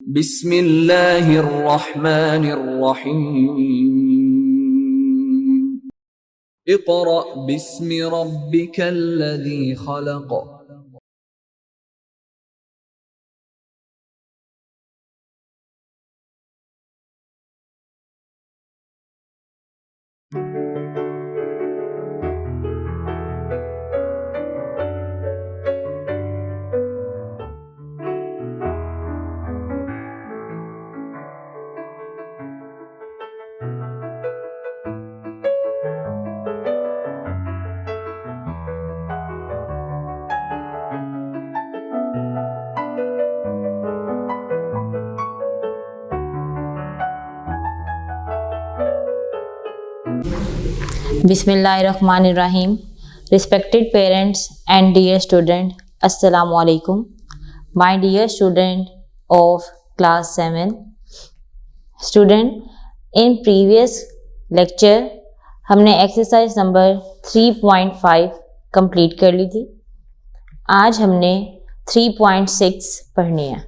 बिस्मिल्लाहिर्रहमानिर्रहीम। Iqra बिस्मि रब्बिकल्लज़ी खलक़। Bismillahirrahmanirrahim. Respected parents and dear student, Assalamu alaikum. My dear student of class 7. Student, in previous lecture हमने exercise number 3.5 complete कर ली थी। आज हमने 3.6 पढ़नी है।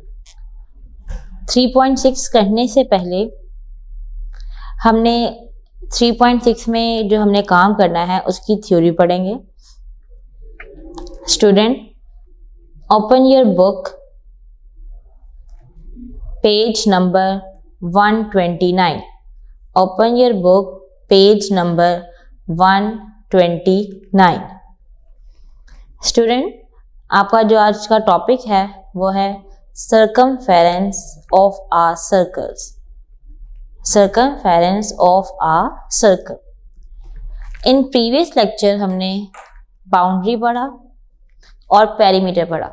3.6 करने से पहले हमने 3.6 में जो हमने काम करना है उसकी थ्योरी पढ़ेंगे। Student, open your book, page number 129। Open your book, page number 129। Student, आपका जो आज का टॉपिक है वो है circumference of a circles. circumference of a circle. In previous lecture हमने बाउंड्री पढ़ा और पेरीमीटर पढ़ा।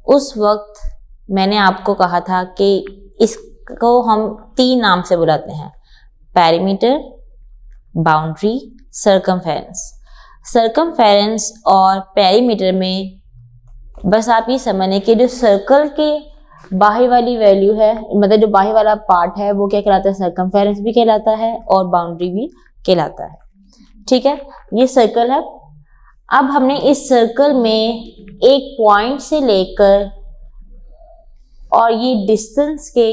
उस वक्त मैंने आपको कहा था कि इसको हम 3 नाम से बुलाते हैं: पेरीमीटर, बाउंड्री, सर्कमफेरेंस। सर्कमफेरेंस और पेरीमीटर में बस आप ये समझने कि जो सर्कल के बाहर वाली वैल्यू है, मतलब जो बाहर वाला पार्ट है वो क्या कहलाता है? सर्कमफेरेंस भी कहलाता है और बाउंड्री भी कहलाता है। ठीक है, ये सर्कल है। अब हमने इस सर्कल में एक पॉइंट से लेकर और ये डिस्टेंस के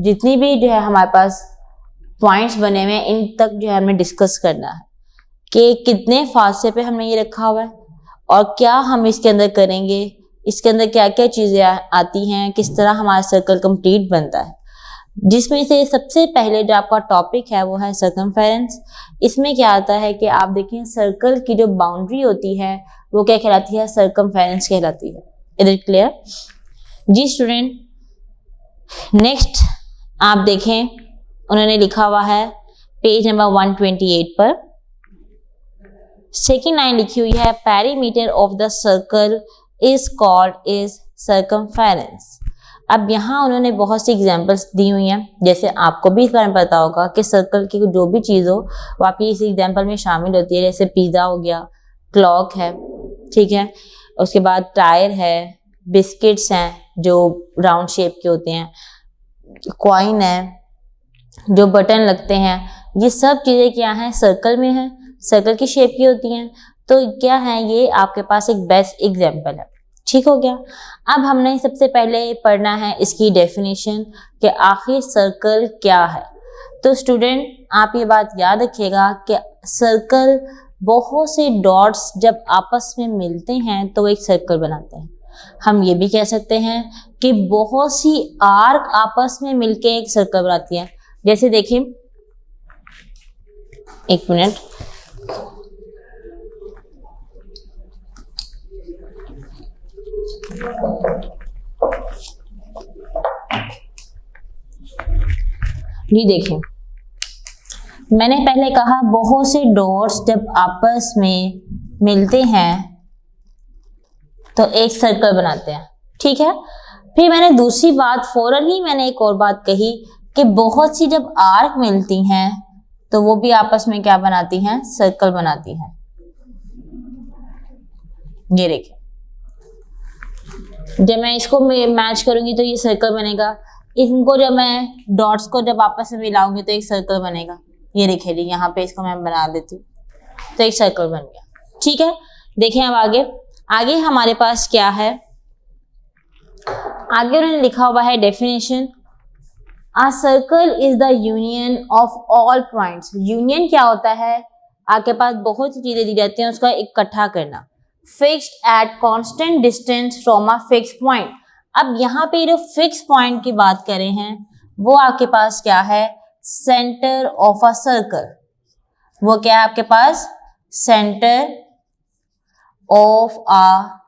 जितनी भी जो है हमारे पास पॉइंट्स बने हुए हैं इन तक जो है हमें डिस्कस करना है कि कितने फासले पे हमने ये रखा हुआ है और क्या हम इसके अंदर करेंगे, इसके अंदर क्या क्या चीज़ें आती हैं, किस तरह हमारा सर्कल कंप्लीट बनता है। जिसमें से सबसे पहले जो आपका टॉपिक है वो है सर्कमफेरेंस। इसमें क्या आता है कि आप देखें सर्कल की जो बाउंड्री होती है वो क्या कहलाती है? सर्कमफेरेंस कहलाती है। Is it clear? जी स्टूडेंट, नेक्स्ट आप देखें, उन्होंने लिखा हुआ है पेज नंबर 128 पर सेकेंड लाइन लिखी हुई है, perimeter of the circle is called is circumference। अब यहाँ उन्होंने बहुत सी एग्जाम्पल्स दी हुई हैं, जैसे आपको भी इस बारे में पता होगा कि सर्कल की जो भी चीज़ हो वो आपकी इस एग्जाम्पल में शामिल होती है। जैसे पिज़्ज़ा हो गया, क्लॉक है, ठीक है, उसके बाद टायर है, बिस्किट्स हैं जो राउंड शेप के होते हैं, कॉइन है, जो बटन लगते हैं, ये सब चीज़ें क्या हैं? सर्कल में हैं, सर्कल की शेप की होती हैं। तो क्या है, ये आपके पास एक बेस्ट एग्जाम्पल है। ठीक हो गया। अब हमने सबसे पहले पढ़ना है इसकी डेफिनेशन कि आखिर सर्कल क्या है। तो स्टूडेंट, आप ये बात याद रखिएगा कि सर्कल बहुत से डॉट्स जब आपस में मिलते हैं तो एक सर्कल बनाते हैं। हम ये भी कह सकते हैं कि बहुत सी आर्क आपस में मिलके एक सर्कल बनाती हैं। जैसे देखिए, एक मिनट, ये देखें, मैंने पहले कहा बहुत से डॉट्स जब आपस में मिलते हैं तो एक सर्कल बनाते हैं। ठीक है, फिर मैंने दूसरी बात फौरन ही मैंने एक और बात कही कि बहुत सी जब आर्क मिलती हैं तो वो भी आपस में क्या बनाती हैं? सर्कल बनाती हैं। ये देखिए, जब मैं इसको मैच करूंगी तो ये सर्कल बनेगा, इनको जब मैं डॉट्स को जब आपस में मिलाऊंगी तो एक सर्कल बनेगा। ये देखिए जी, यहाँ पे इसको मैं बना देती हूँ तो एक सर्कल बन गया। ठीक है, देखें अब आगे हमारे पास क्या है। आगे उन्होंने लिखा हुआ है definition, a circle is the union of all points. Union क्या होता है, आपके पास बहुत सी चीजें दी जाती हैं, उसका इकट्ठा करना। Fixed at constant distance from a fix point. अब यहाँ पे जो फिक्स पॉइंट की बात करें हैं वो आपके पास क्या है, सेंटर ऑफ अ सर्कल। वो क्या है आपके पास, सेंटर ऑफ अ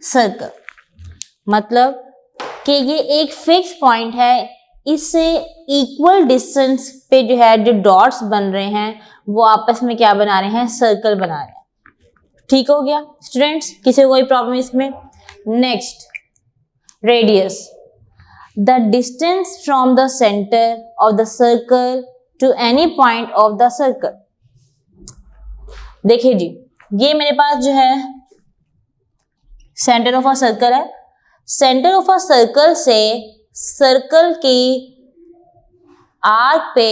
सर्कल। मतलब कि ये एक फिक्स पॉइंट है, इससे इक्वल डिस्टेंस पे जो है जो डॉट्स बन रहे हैं वो आपस में क्या बना रहे हैं, सर्कल बना रहे हैं। ठीक हो गया स्टूडेंट्स, किसी को कोई प्रॉब्लम इसमें? Next, radius, the distance from the centre of the circle to any point of the circle. देखिए जी, ये मेरे पास जो है सेंटर ऑफ अ सर्कल है। सेंटर ऑफ अ सर्कल से सर्कल की आर्क पे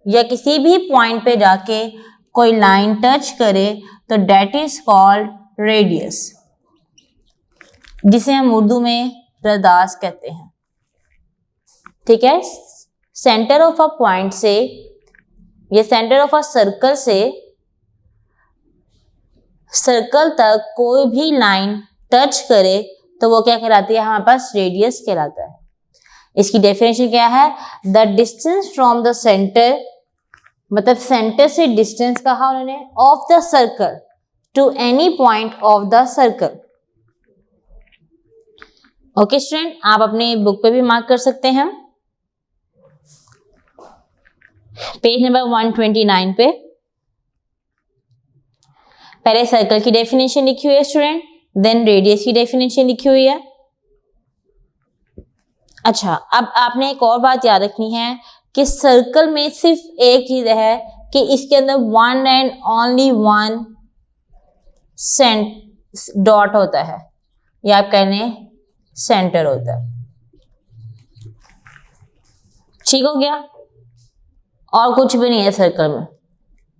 या किसी भी पॉइंट पे जाके कोई लाइन टच करे तो डेट इज कॉल्ड रेडियस, जिसे हम उर्दू में रदास कहते हैं। ठीक है, सेंटर ऑफ अ पॉइंट से, ये सेंटर ऑफ अ सर्कल से सर्कल तक कोई भी लाइन टच करे तो वो क्या कहलाती है, हमारे पास रेडियस कहलाता है। इसकी डेफिनेशन क्या है, the distance from the centre, मतलब सेंटर से डिस्टेंस कहा उन्होंने, of the circle to any point of the circle. Okay student, आप अपने बुक पे भी मार्क कर सकते हैं, पेज नंबर 129 पे। पहले सर्कल की डेफिनेशन लिखी हुई है स्टूडेंट, देन रेडियस की डेफिनेशन लिखी हुई है। अच्छा, अब आपने एक और बात याद रखनी है कि सर्कल में सिर्फ एक चीज है कि इसके अंदर one and only one dot होता है, या आप कहने सेंटर होता है। ठीक हो गया, और कुछ भी नहीं है सर्कल में,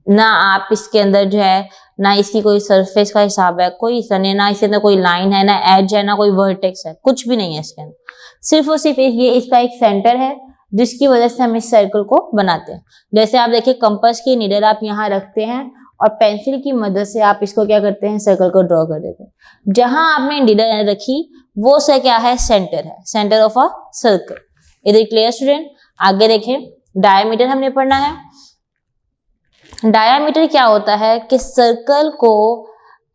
ना आप इसके अंदर जो है, ना इसकी कोई सरफेस का हिसाब है, कोई हिस्सा नहीं, ना इसके अंदर कोई लाइन है, ना एज है, ना कोई वर्टेक्स है, कुछ भी नहीं है इसके अंदर। सिर्फ और सिर्फ ये इसका एक सेंटर है जिसकी वजह से हम इस सर्कल को बनाते हैं। जैसे आप देखिए, कंपास की नीडल आप यहाँ रखते हैं और पेंसिल की मदद से आप इसको क्या करते हैं, सर्कल को ड्रॉ कर देते हैं। जहां आपने नीडल रखी वो से क्या है, सेंटर है, सेंटर ऑफ अ सर्कल। इधर क्लियर स्टूडेंट? आगे देखें, डायमीटर हमने पढ़ना है। डायमीटर क्या होता है कि सर्कल को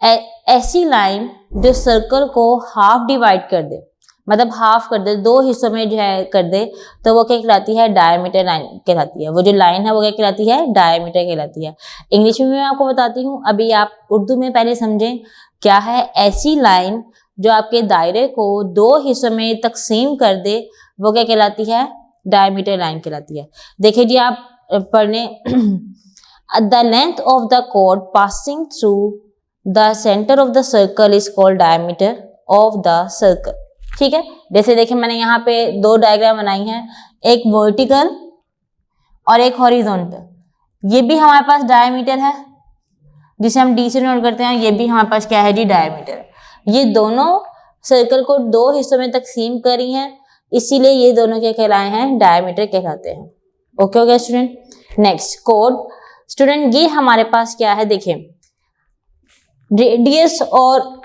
ऐसी लाइन जो सर्कल को हाफ डिवाइड कर दे, मतलब हाफ कर दे, दो हिस्सों में जो है कर दे, तो वो क्या कहलाती है, डायमीटर लाइन कहलाती है। वो जो लाइन है वो क्या कहलाती है, डायमीटर कहलाती है। इंग्लिश में मैं आपको बताती हूँ, अभी आप उर्दू में पहले समझें क्या है। ऐसी लाइन जो आपके दायरे को दो हिस्सों में तकसीम कर दे वो क्या कहलाती है, डायमीटर लाइन कहलाती है। देखिए जी, आप पढ़ने the length of the chord passing through the center of the circle is called diameter of the circle। ठीक है, जैसे देखिए मैंने यहाँ पे दो डायग्राम बनाई हैं, एक वर्टिकल और एक हॉरिजॉन्टल। ये भी हमारे पास डायमीटर है जिसे हम डी से नोट करते हैं, ये भी हमारे पास क्या है जी, डायमीटर है। ये दोनों सर्कल को दो हिस्सों में तकसीम करी हैं, इसीलिए ये दोनों क्या कहलाए हैं, डायमीटर कहलाते हैं। ओके हो गया स्टूडेंट? नेक्स्ट, कोड स्टूडेंट, ये हमारे पास क्या है, देखिए रेडियस और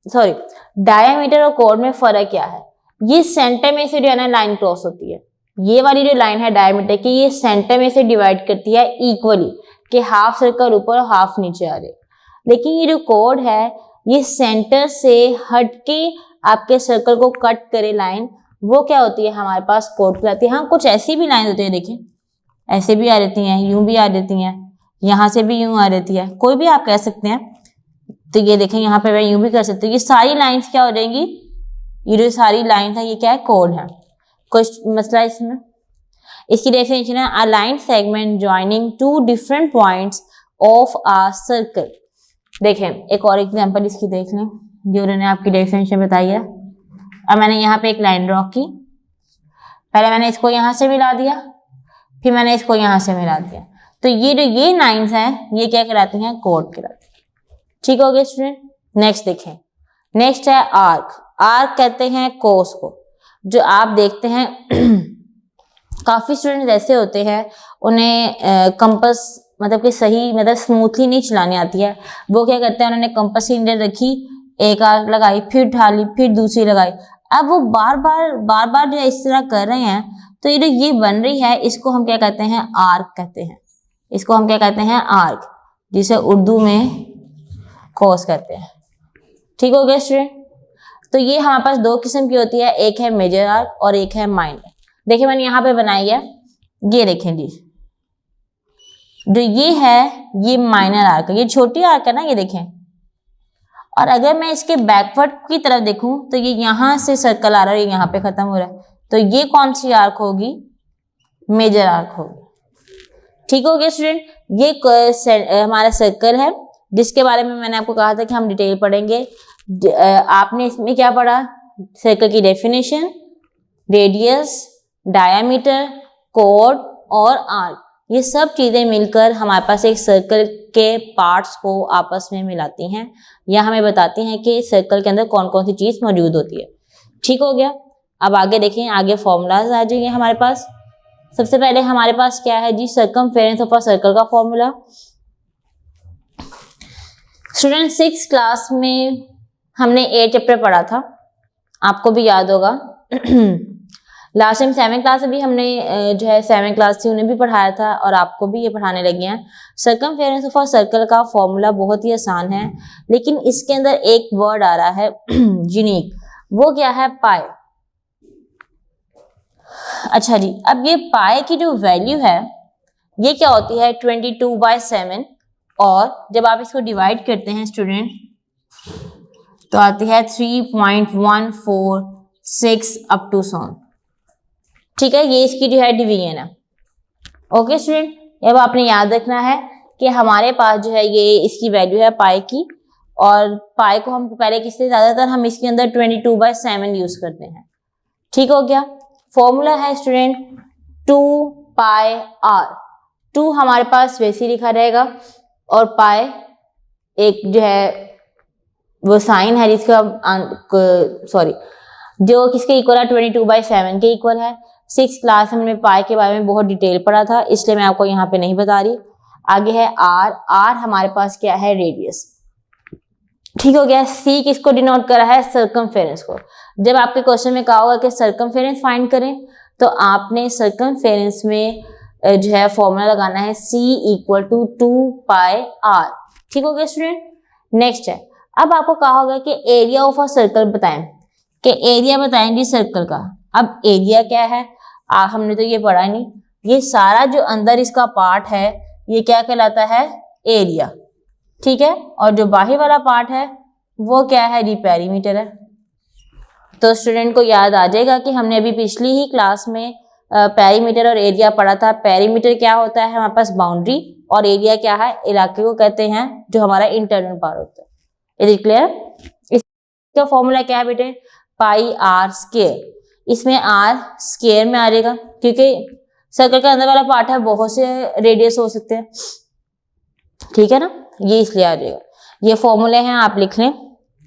सॉरी डायमीटर और कोड में फर्क क्या है। ये सेंटर में से जो है ना लाइन क्रॉस होती है, ये वाली जो लाइन है डायमीटर की, ये सेंटर में से डिवाइड करती है इक्वली, कि हाफ सर्कल ऊपर और हाफ नीचे आ रहे। लेकिन ये जो कोड है ये सेंटर से हटके आपके सर्कल को कट करे लाइन, वो क्या होती है, हमारे पास कोड कहलाती है। हाँ, कुछ ऐसी भी लाइन होती है, देखिए ऐसे भी आ रहती हैं, यूं भी आ रहती हैं, यहाँ से भी यूं आ रहती है, कोई भी आप कह सकते हैं। तो ये देखें, यहाँ पे मैं यूं भी कर सकती हूँ। ये सारी लाइंस क्या हो जाएंगी, ये जो सारी लाइन है ये क्या है, कोड है। कोई मसला इसमें? इसकी डेफिनेशन है, a line segment joining two different points of a circle. देखें एक और एग्जांपल इसकी देख लें जो उन्होंने आपकी डेफिनेशन बताई है। अब मैंने यहाँ पे एक लाइन ड्रॉ की, पहले मैंने इसको यहाँ से मिला दिया, फिर मैंने इसको यहाँ से मिला दिया, तो ये जो ये लाइंस हैं ये क्या कहलाती हैं, कोड कहलाती हैं। ठीक हो गया स्टूडेंट? नेक्स्ट देखें, नेक्स्ट है आर्क। आर्क कहते हैं कोस को। जो आप देखते हैं काफी स्टूडेंट ऐसे होते हैं उन्हें कंपास मतलब कि सही मतलब स्मूथली नहीं चलानी आती है। वो क्या करते हैं, उन्होंने कंपास की नीडल रखी, एक आर्क लगाई, फिर ढाली, फिर दूसरी लगाई। अब वो बार बार जो इस तरह कर रहे हैं, तो ये जो ये बन रही है इसको हम क्या कहते हैं, आर्क कहते हैं। इसको हम क्या कहते हैं, आर्क, जिसे उर्दू में कोस कहते हैं। ठीक हो गया स्टूडेंट। तो ये हमारे पास दो किस्म की होती है, एक है मेजर आर्क और एक है माइनर। देखिए मैंने यहाँ पे बनाई है, ये देखें जी, जो ये है ये माइनर आर्क है, ये छोटी आर्क है ना, ये देखें। और अगर मैं इसके बैकवर्ड की तरफ देखूं तो ये यहाँ से सर्कल आ रहा है, ये यहाँ पे खत्म हो रहा है, तो ये कौन सी आर्क होगी, मेजर आर्क होगी। ठीक हो गया स्टूडेंट। ये हमारा सर्कल है जिसके बारे में मैंने आपको कहा था कि हम डिटेल पढ़ेंगे। आपने इसमें क्या पढ़ा, सर्कल की डेफिनेशन, रेडियस, डायामीटर, कोड और आर्क, ये सब चीजें मिलकर हमारे पास एक सर्कल के पार्ट्स को आपस में मिलाती हैं या हमें बताती हैं कि सर्कल के अंदर कौन कौन सी चीज मौजूद होती है। ठीक हो गया। अब आगे देखें, आगे फॉर्मूलाज आ जाएंगे हमारे पास। सबसे पहले हमारे पास क्या है जी, सर्कमफेरेंस ऑफ अ सर्कल का फॉर्मूला। स्टूडेंट 6th क्लास में हमने 8 चैप्टर पढ़ा था, आपको भी याद होगा। लास्ट टाइम 7th क्लास में भी हमने जो है 7th क्लास थी उन्हें भी पढ़ाया था और आपको भी ये पढ़ाने लगे हैं। सर्कमफेरेंस ऑफ अ सर्कल का फॉर्मूला बहुत ही आसान है, लेकिन इसके अंदर एक वर्ड आ रहा है यूनिक, वो क्या है, पाई। अच्छा जी, अब ये पाई की जो वैल्यू है ये क्या होती है, 22/7, और जब आप इसको डिवाइड करते हैं स्टूडेंट तो आती है 3.146 अप टू सॉन। ठीक है, ये इसकी जो है डिवीजन है। ओके स्टूडेंट, अब आपने याद रखना है कि हमारे पास जो है ये इसकी वैल्यू है पाई की, और पाई को हम पहले किससे ज्यादातर हम इसके अंदर 22/7 यूज करते हैं। ठीक हो गया। फॉर्मूला है स्टूडेंट 2πr। 2 हमारे पास वैसे ही लिखा रहेगा और पाई एक जो है वो साइन है जिसका जो किसके इक्वल है, 22/7 के इक्वल है। 6th क्लास में हमने पाई के बारे में बहुत डिटेल पढ़ा था, इसलिए मैं आपको यहाँ पे नहीं बता रही। आगे है आर। आर हमारे पास क्या है, रेडियस। ठीक हो गया। सी किसको डिनोट करा है, सर्कमफेरेंस को। जब आपके क्वेश्चन में कहा होगा कि सर्कमफेरेंस फाइंड करें, तो आपने सर्कमफेरेंस में जो है फॉर्मूला लगाना है C = 2πr। ठीक हो गया स्टूडेंट। नेक्स्ट है, अब आपको कहा होगा कि एरिया ऑफ अ सर्कल बताएं, कि एरिया बताएं जी सर्कल का। अब एरिया क्या है, हमने तो ये पढ़ा नहीं। ये सारा जो अंदर इसका पार्ट है ये क्या कहलाता है, एरिया। ठीक है, और जो बाहर वाला पार्ट है वो क्या है जी, पेरीमीटर है। तो स्टूडेंट को याद आ जाएगा कि हमने अभी पिछली ही क्लास में पेरीमीटर और एरिया पढ़ा था। पेरीमीटर क्या होता है, हमारे पास बाउंड्री, और एरिया क्या है, इलाके को कहते हैं जो हमारा इंटरनल पार्ट होता है। Is it clear. इसका फॉर्मूला क्या है बेटे, πr²। इसमें r स्क्वायर में आ जाएगा क्योंकि सर्कल का अंदर वाला पार्ट है, बहुत से रेडियस हो सकते हैं। ठीक है ना, ये इसलिए आ जाएगा। ये फॉर्मूले हैं, आप लिख लें।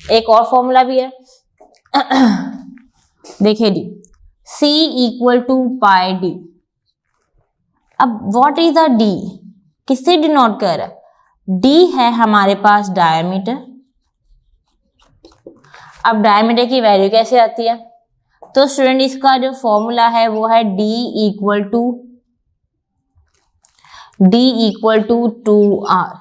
एक और फॉर्मूला भी है देखिए डी, C = πd। अब व्हाट इज द d, किससे डिनोट कर रहा है, d है हमारे पास डायमीटर। अब डायमीटर की वैल्यू कैसे आती है, तो स्टूडेंट इसका जो फॉर्मूला है वो है d = 2r।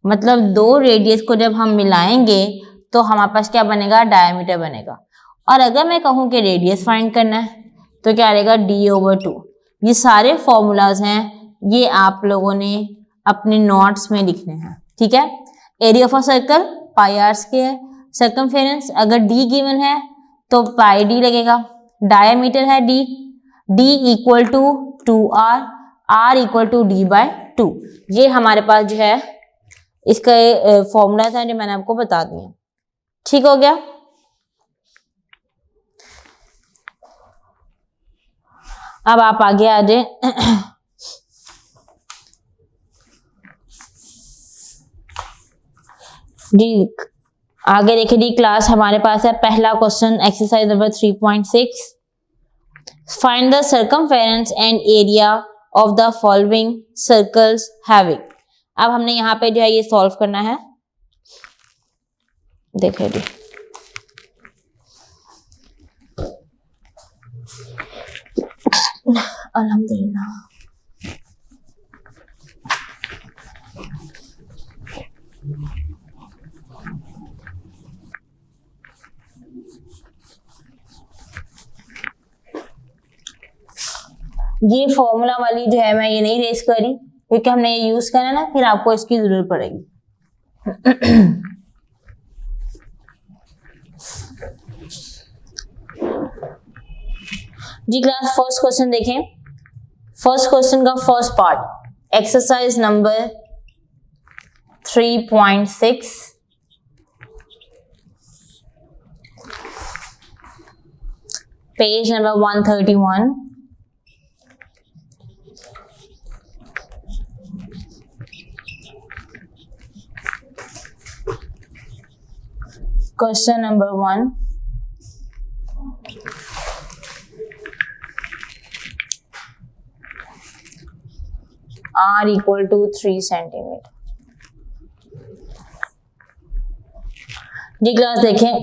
मतलब दो रेडियस को जब हम मिलाएंगे तो हमारे पास क्या बनेगा, डायमीटर बनेगा। और अगर मैं कहूं कि रेडियस फाइंड करना है तो क्या रहेगा, d/2। ये सारे फॉर्मूलाज हैं, ये आप लोगों ने अपने नोट्स में लिखने हैं। ठीक है। Area of a circle πr²। Circumference अगर d गिवन है तो πd लगेगा। डायमीटर है d = 2r, r = d/2। ये हमारे पास जो है इसका फॉर्मूला था जो मैंने आपको बता दिया। ठीक हो गया। अब आप आगे आ जाए जी। आगे देखिए डी क्लास, हमारे पास है पहला question exercise number 3.6, find the circumference and area of the following circles having. अब हमने यहाँ पे जो है ये सॉल्व करना है। देखिए जी, अल्हम्दुलिल्लाह। ये फॉर्मूला वाली जो है मैं ये नहीं रेस करी क्योंकि हमने ये यूज करना है ना, फिर आपको इसकी जरूरत पड़ेगी। जी क्लास, फर्स्ट क्वेश्चन देखें। फर्स्ट क्वेश्चन का first part exercise number 3.6, page number 131। Question number 1, R equal to 3 centimetre. जी क्लास देखें,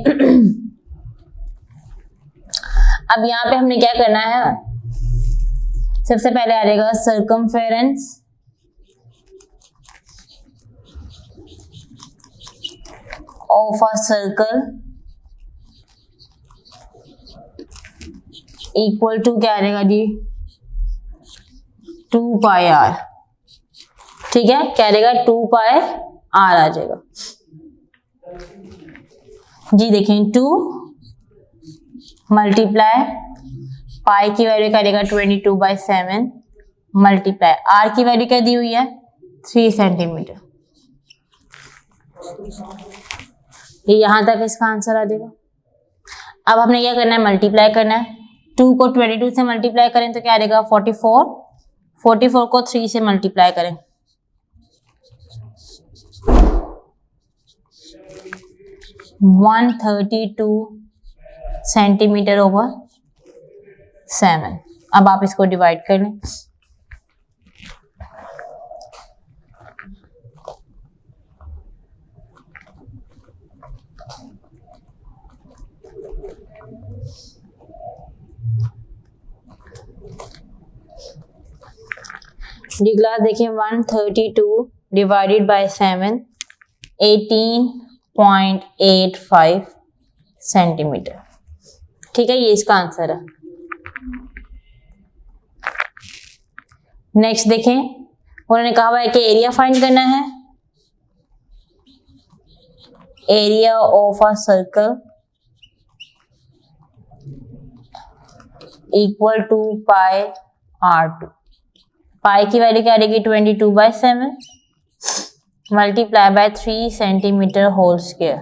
अब यहाँ पे हमने क्या करना है, सबसे पहले आ जाएगा circumference of a circle equal to क्या आ जाएगा जी, 2 पाई आर। ठीक है, क्या रहेगा, 2 पाई आर आ जाएगा। जी देखें, 2 मल्टीप्लाई पाई की वैल्यू क्या रहेगा 22/7 मल्टीप्लाई आर की वैल्यू क्या दी हुई है 3 सेंटीमीटर। ये यहां तक इसका आंसर आ जाएगा। अब हमने क्या करना है, मल्टीप्लाई करना है। 2 को 22 से मल्टीप्लाई करें तो क्या आ जाएगा 44, 44 को 3 से मल्टीप्लाई करें 132 सेंटीमीटर ओवर 7। अब आप इसको डिवाइड कर लें। डी क्लास देखिए, 132 डिवाइडेड बाय 7 18.85 सेंटीमीटर। ठीक है, ये इसका आंसर है। नेक्स्ट देखें, उन्होंने कहा हुआ है कि एरिया फाइंड करना है। Area of a circle equal to pi R2। Pi की वैल्यू क्या रहेगी 22/7 multiply by 3 centimetre whole square.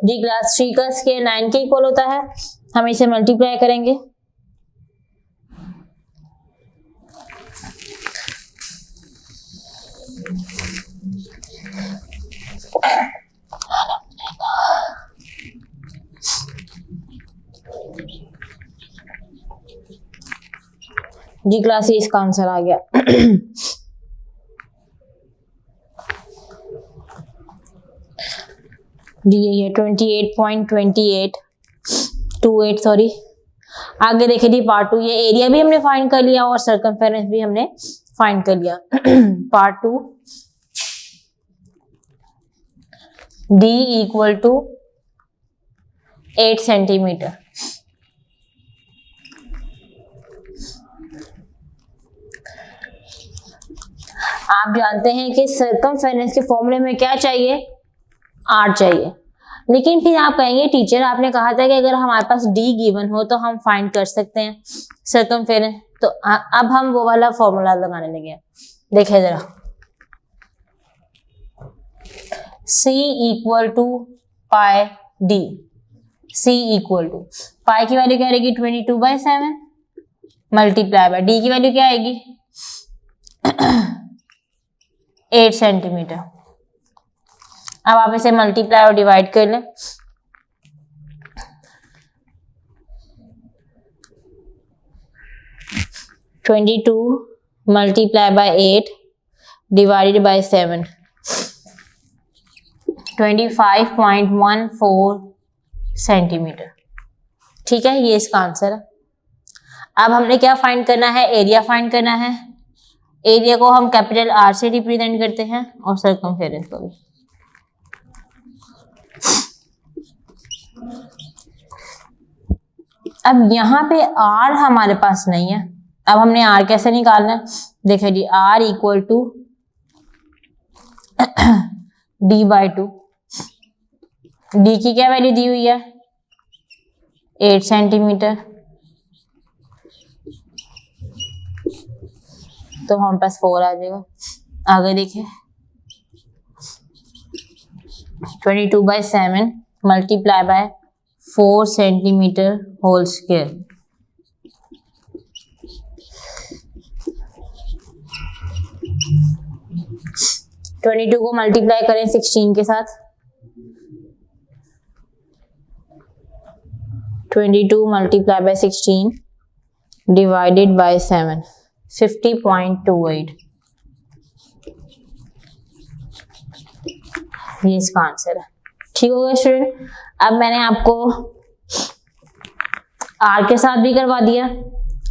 जी क्लास 3 का स्क्वायर 9 के इक्वल होता है, हम इसे मल्टीप्लाई करेंगे। जी क्लास ये इसका आंसर आ गया। जी ये 28.28 सॉरी। आगे देखिए जी पार्ट 2, ये एरिया भी हमने फाइंड कर लिया और सर्कमफेरेंस भी हमने फाइंड कर लिया। Part 2, D equal to 8 centimetre. आप जानते हैं कि सर्कमफेरेंस के फॉर्मूले में क्या चाहिए, R चाहिए। लेकिन फिर आप कहेंगे टीचर आपने कहा था कि अगर हमारे पास D गिवन हो तो हम फाइंड कर सकते हैं सर्कमफेरेंस। तो अब हम वो वाला फॉर्मूला लगाने लगे हैं। देखिए जरा, C equal to pi D। C equal to pi की वैल्यू क्या रहेगी 22/7 मल्टीप्लाई बाय D की वैल्यू क्या आएगी 8 सेंटीमीटर। अब आप इसे मल्टीप्लाई और डिवाइड कर लें। (22 multiplied by 8 divided by 7) 25.14 centimetre. ठीक है, ये इसका आंसर है। अब हमने क्या फाइंड करना है? एरिया फाइंड करना है। एरिया को हम कैपिटल आर से रिप्रेजेंट करते हैं और सर्कमफेरेंस को भी। अब यहाँ पे आर हमारे पास नहीं है। अब हमने आर कैसे निकालना है? देखिए जी, R equal to d/2। D की क्या वैल्यू दी हुई है? 8 सेंटीमीटर। तो हमारे पास 4 आ जाएगा। आगे देखिए, 22/7 multiply by 4 centimetre whole square. तो 22 को मल्टीप्लाई करें 16 के साथ। 22 मल्टीप्लाई बाय 16 डिवाइडेड बाय 7, 50.28। ये इसका आंसर है। ठीक हो गया स्टूडेंट। अब मैंने आपको आर के साथ भी करवा दिया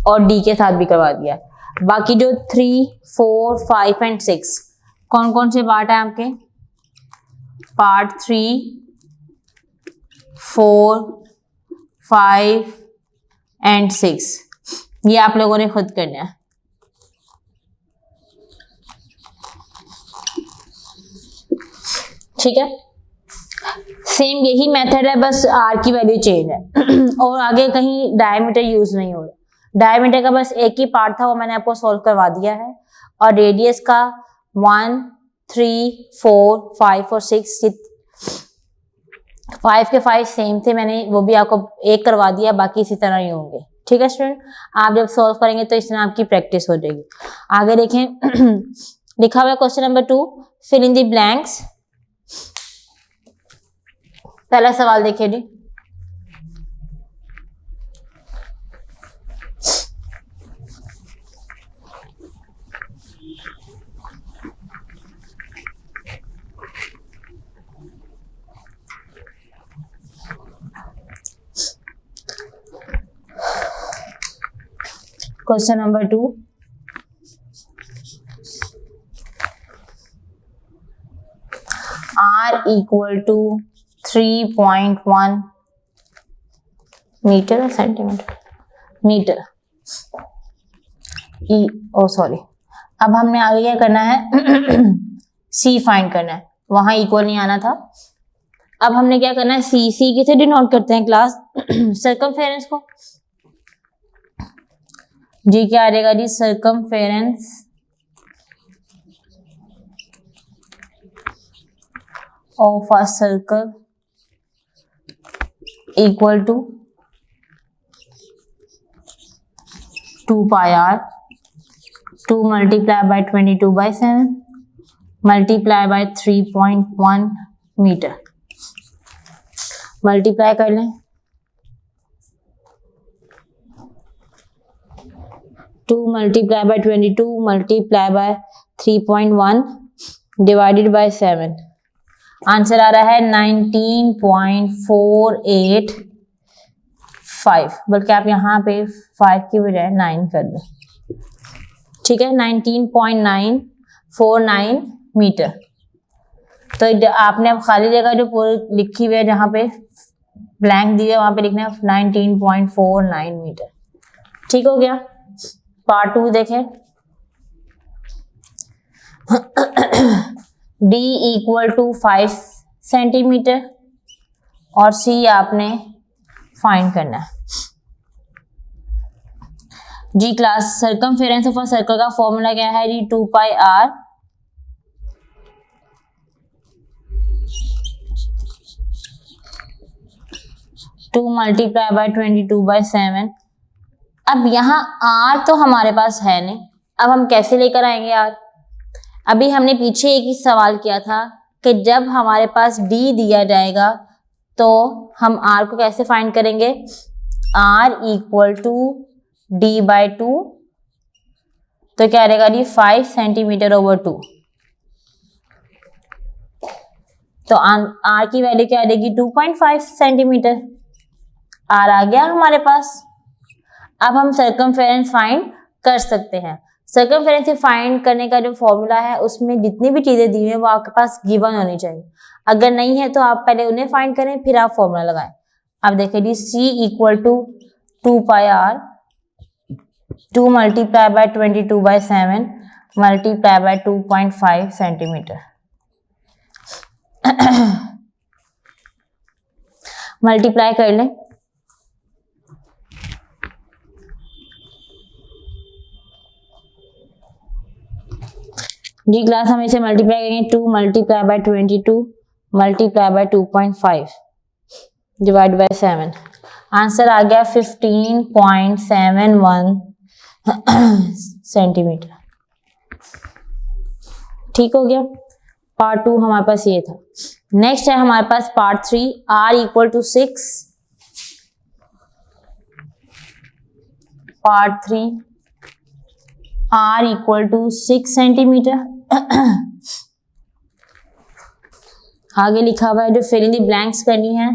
और डी के साथ भी करवा दिया। बाकी जो 3, 4, 5 एंड 6 कौन कौन से पार्ट है आपके? पार्ट 3, 4, 5 एंड 6 ये आप लोगों ने खुद करना है। ठीक है, सेम यही मेथड है, बस आर की वैल्यू चेंज है और आगे कहीं डायमीटर यूज नहीं हो रहा। डायमीटर का बस एक ही पार्ट था, वो मैंने आपको सॉल्व करवा दिया है। और रेडियस का 1, 3, 4, 5 और 6, 5 के 5 सेम थे, मैंने वो भी आपको एक करवा दिया, बाकी इसी तरह ही होंगे। ठीक है स्टूडेंट, आप जब सॉल्व करेंगे तो इस तरह आपकी प्रैक्टिस हो जाएगी। आगे देखें, लिखा हुआ है question number 2, fill in the blanks. पहला सवाल देखिए जी, question number 2, R equal to 3.1 metre और सेंटीमीटर मीटर सॉरी। अब हमने आगे क्या करना है? C फाइंड करना है, वहां इक्वल नहीं आना था। अब हमने क्या करना है? C किसे डिनोट करते हैं क्लास? सर्कमफेरेंस को। जी क्या आ जाएगा जी? Circumference of a circle equal to 2 pi r, 2 multiplied by 22/7 multiplied by 3.1 metre. Multiply कर लें, 2 multiplied by 22 multiplied by 3.1 divided by 7। Answer आ रहा है 19.485, बल्कि आप यहाँ पे 5 की बजाय 9 कर दें। ठीक है, 19.949 मीटर। तो आपने अब खाली जगह जो पूरी लिखी हुई है, जहाँ पे ब्लैंक दी है वहां पे लिखना है 19.49 मीटर। ठीक हो गया। पार्ट 2 देखें, D इक्वल टू 5 सेंटीमीटर और C आपने फाइंड करना है। जी class, circumference of a circle का फॉर्मूला क्या है जी? 2 pi r multiplied by 22/7। अब यहाँ r तो हमारे पास है नहीं, अब हम कैसे लेकर आएंगे यार? अभी हमने पीछे एक ही सवाल किया था कि जब हमारे पास d दिया जाएगा तो हम r को कैसे फाइंड करेंगे? r इक्वल टू d/2, तो क्या रहेगा जी 5 सेंटीमीटर ओवर 2। तो r की वैल्यू क्या रहेगी 2.5 सेंटीमीटर। r आ गया हमारे पास। अब हम सर्कमफेरेंस फाइंड कर सकते हैं। सर्कमफेरेंस फाइंड करने का जो फॉर्मूला है उसमें जितनी भी चीजें दी हुई है वो आपके पास गिवन होनी चाहिए। अगर नहीं है तो आप पहले उन्हें फाइंड करें फिर आप फॉर्मूला लगाएं। अब देखिए जी c equal to 2πr 2 multiply by 22/7 multiply by 2.5 centimetre. Multiply कर लें। जी क्लास हम इसे मल्टीप्लाई करेंगे 2 multiply by 22 multiply by 2.5 divide by 7। Answer आ गया 15.71 सेंटीमीटर। ठीक हो गया। पार्ट 2 हमारे पास ये था। नेक्स्ट है हमारे पास part 3 r equal to 6। Part 3 r equal to 6 centimetre. आगे लिखा हुआ है जो फिल इन द ब्लैंक्स करनी है।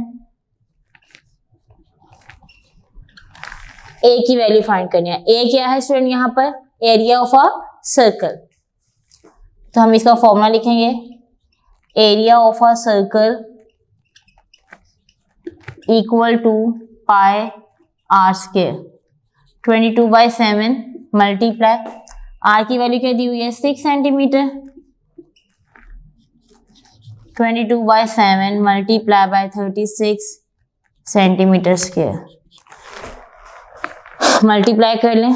ए की वैल्यू फाइंड करनी है। ए क्या है स्टूडेंट? यहाँ पर एरिया ऑफ अ सर्कल। तो हम इसका फॉर्मूला लिखेंगे area of a circle equal to pi r square 22/7 multiply r की वैल्यू क्या दी हुई है 6 centimetre 22/7 multiply by 36 centimetre square. Multiply कर लें।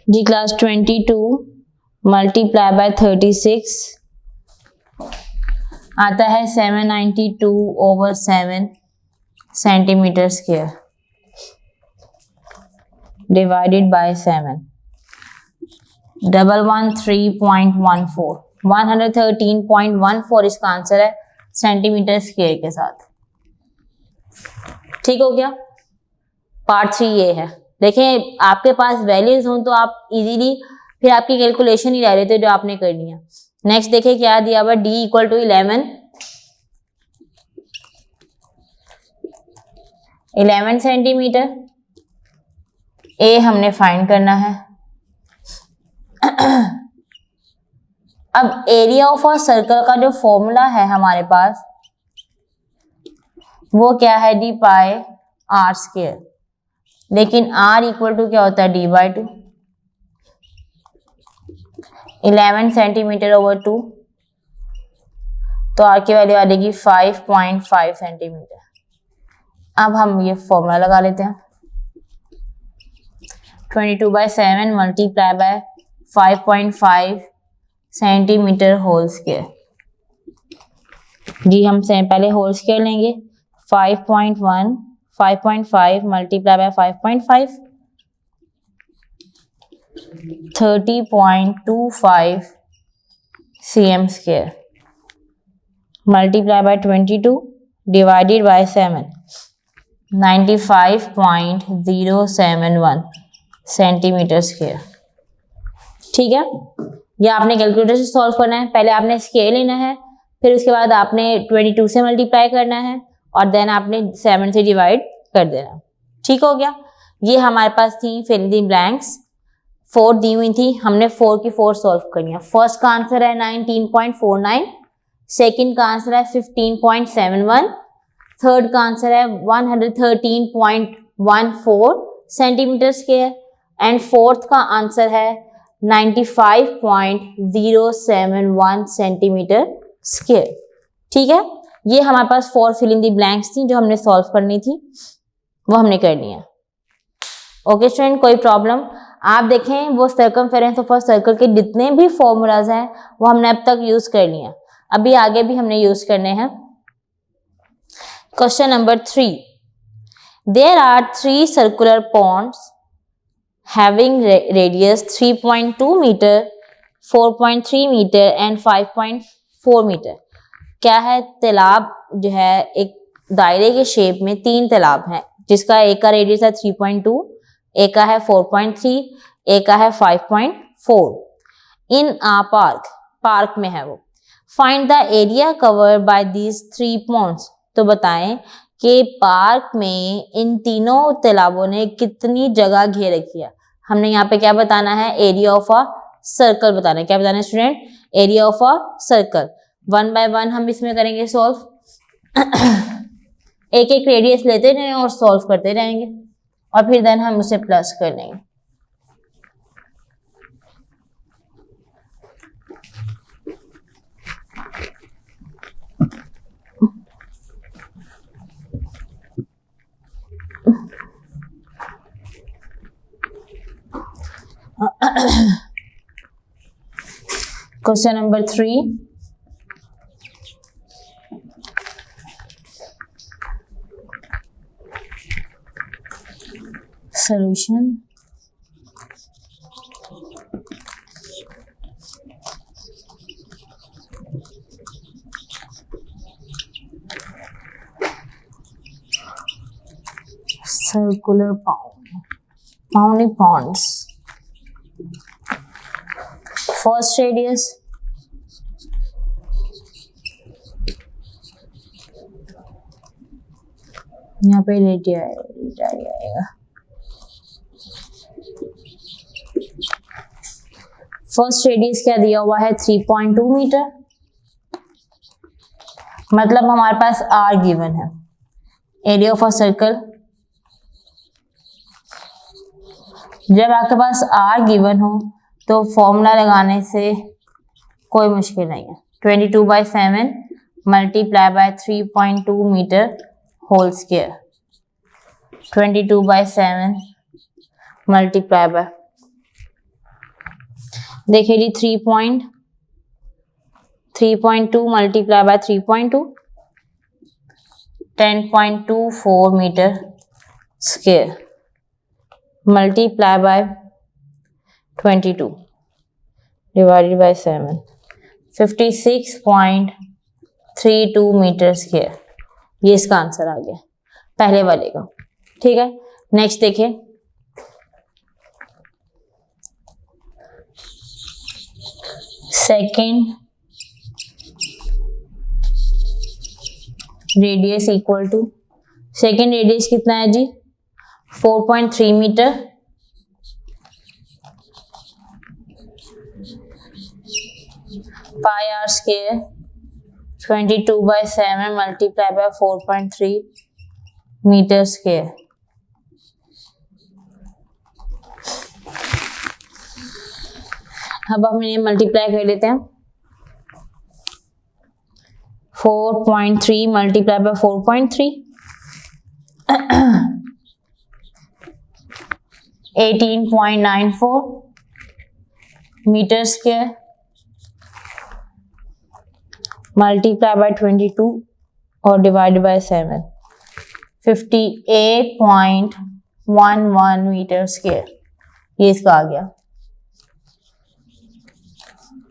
जी क्लास 22 मल्टीप्लाई बाय 36 आता है 792/7 सेंटीमीटर स्क्वायर डिवाइडेड बाय 7 113.14 इसका आंसर है सेंटीमीटर स्क्वायर के साथ। ठीक हो गया। पार्ट 3 ये है। देखें आपके पास वैल्यूज हो तो आप इजीली फिर आपकी कैलकुलेशन ही रह रहे थे जो आपने करनी है। नेक्स्ट देखिए क्या दिया हुआ d इक्वल टू 11 सेंटीमीटर। ए हमने फाइंड करना है। अब एरिया ऑफ अ सर्कल का जो फॉर्मूला है हमारे पास वो क्या है डी पाई r स्क्वायर, लेकिन r इक्वल टू क्या होता है d/2। 11 सेंटीमीटर ओवर 2 तो r की वैल्यू आ जाएगी 5.5 सेंटीमीटर। अब हम ये फॉर्मूला लगा लेते हैं 22/7 multiply by 5.5 centimetre whole square. जी हम पहले होल स्क्वायर लेंगे 5.5 multiply by 5.5 30.25 cm square multiply by 22 divided by 7 95.071 centimetre square. ठीक है। ये आपने कैलकुलेटर से सॉल्व करना है। पहले आपने स्केल लेना है, फिर उसके बाद आपने 22 से मल्टीप्लाई करना है और देन आपने 7 से डिवाइड कर देना। ठीक हो गया। ये हमारे पास थी फिल इन द ब्लैंक्स। 4 दी हुई थी, हमने 4 की 4 सॉल्व करनी है। फर्स्ट का आंसर है 19.49, सेकंड का आंसर है 15.71, थर्ड का आंसर है 113.14 सेंटीमीटर स्क्वायर एंड फोर्थ का आंसर है 95.071 सेंटीमीटर स्क्वायर। ठीक है। ये हमारे पास 4 फिल इन द ब्लैंक्स थी जो हमने सॉल्व करनी थी, वो हमने करनी है। ओके स्टूडेंट, कोई प्रॉब्लम? आप देखें वो सर्कमफेरेंस ऑफ अ सर्कल के जितने भी फॉर्मूलाज हैं वो हमने अब तक यूज कर लिए हैं, अभी आगे भी हमने यूज करने हैं। Question number 3, There are 3 circular ponds having radius 3.2 meter, 4.3 meter and 5.4 meter. क्या है, तालाब जो है एक दायरे के शेप में 3 तालाब हैं, जिसका एक का रेडियस है 3.2, एक का है 4.3, एक का है 5.4. इन पार्क में है वो. Find the area covered by these 3 ponds. तो बताएं कि पार्क में इन तीनों तालाबों ने कितनी जगह घेर रखी है. हमने यहाँ पे क्या बताना है, एरिया ऑफ अ सर्कल बताना है. क्या बताना है student, area of a circle. 1 by 1 हम इसमें करेंगे सॉल्व. एक एक रेडियस लेते रहें और सॉल्व करते रहेंगे और फिर देन हम उसे प्लस कर लेंगे. Question number 3. Solution. Circular ponds. First radius, यहाँ पे रेडिया आएगा. फर्स्ट रेडियस क्या दिया हुआ है, 3.2 मीटर. मतलब हमारे पास R गिवन है. एरिया ऑफ अ सर्कल, जब आपके पास R गिवन हो तो फॉर्मूला लगाने से कोई मुश्किल नहीं है. 22/7 multiply by 3.2 metre whole square. 22/7 multiply by, देखिए जी 3.2 multiply by 3.2, 10.24 metre square multiply by 22 divided by 7, 56.32 metre square. ये इसका आंसर आ गया पहले वाले का. ठीक है, नेक्स्ट देखिए. Second radius equal to, second radius कितना है जी, 4.3 metre. Pi are square 22/7 multiply by 4.3 metre square. अब हम इन्हें मल्टीप्लाई कर लेते हैं. 4.3 multiply by 4.3, 18.94 metre square multiply by 22 और डिवाइड बाय 7, 58.11 मीटर स्क्वायर. ये इसका आ गया.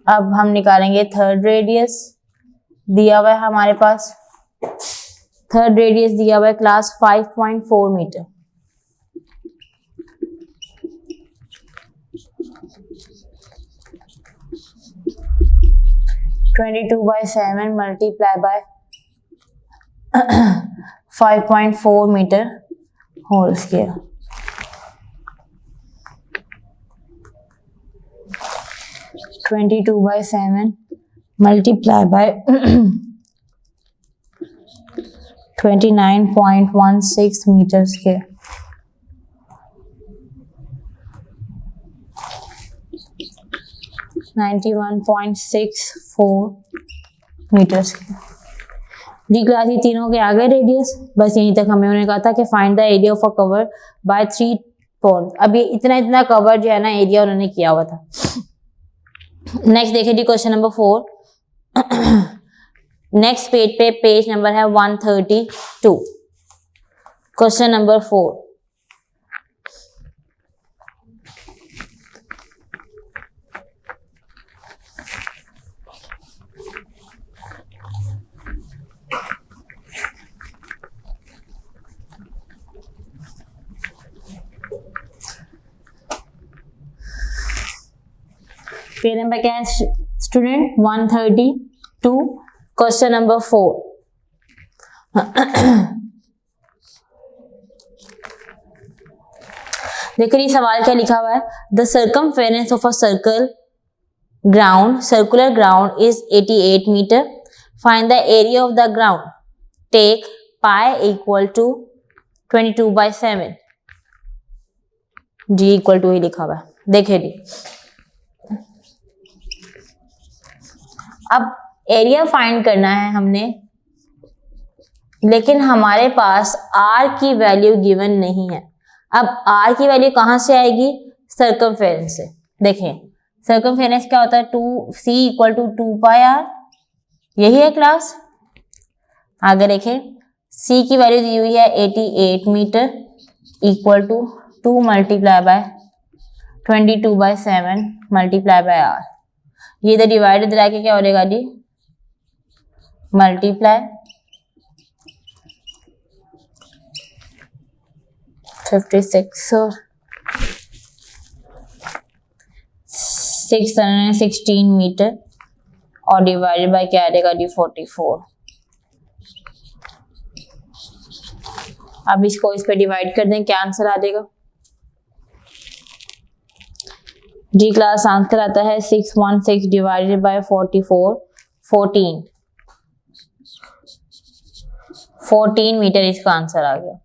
अब हम निकालेंगे थर्ड रेडियस. दिया हुआ है हमारे पास, थर्ड रेडियस दिया हुआ है class 5.4 metre. (22/7 multiply by 5.4 metre whole square. (22/7 multiply by 29.16 metre square. (91.64 metre square. जी क्लास, ये तीनों के आ गए रेडियस. बस यहीं तक हमें उन्होंने कहा था कि find the area of a cover by 3 ponds. अब ये इतना कवर जो है ना, एरिया उन्होंने किया हुआ था. नेक्स्ट देखिए जी, क्वेश्चन नंबर 4. नेक्स्ट पेज पे पेज नंबर है 132. Question number 4. पेज नंबर क्या है स्टूडेंट? 132. Question number 4. देखिए ये सवाल क्या लिखा हुआ है. The circumference of a circular ground is 88 metre. Find the area of the ground. Take pi equal to 22/7. जी इक्वल टू ही लिखा हुआ है. देखिए जी, अब एरिया फाइंड करना है हमने, लेकिन हमारे पास r की वैल्यू गिवन नहीं है. अब r की वैल्यू कहां से आएगी? सर्कमफेरेंस से. देखें सर्कमफेरेंस क्या होता है? 2c equal to 2πr. यही है क्लास. आगे देखें c की वैल्यू दी हुई है 88 metre equal to 2 multiply by 22/7 multiply by r. ये इधर डिवाइड दिला के क्या हो जाएगा जी? मल्टीप्लाई 56 और 616 मीटर और डिवाइडेड बाय क्या आ जाएगा जी? 44. अब इसको इस पे डिवाइड कर दें, क्या आंसर आ जाएगा जी? क्लास आंसर आता है 616 डिवाइडेड बाय 44, 14 मीटर इसका आंसर आ गया.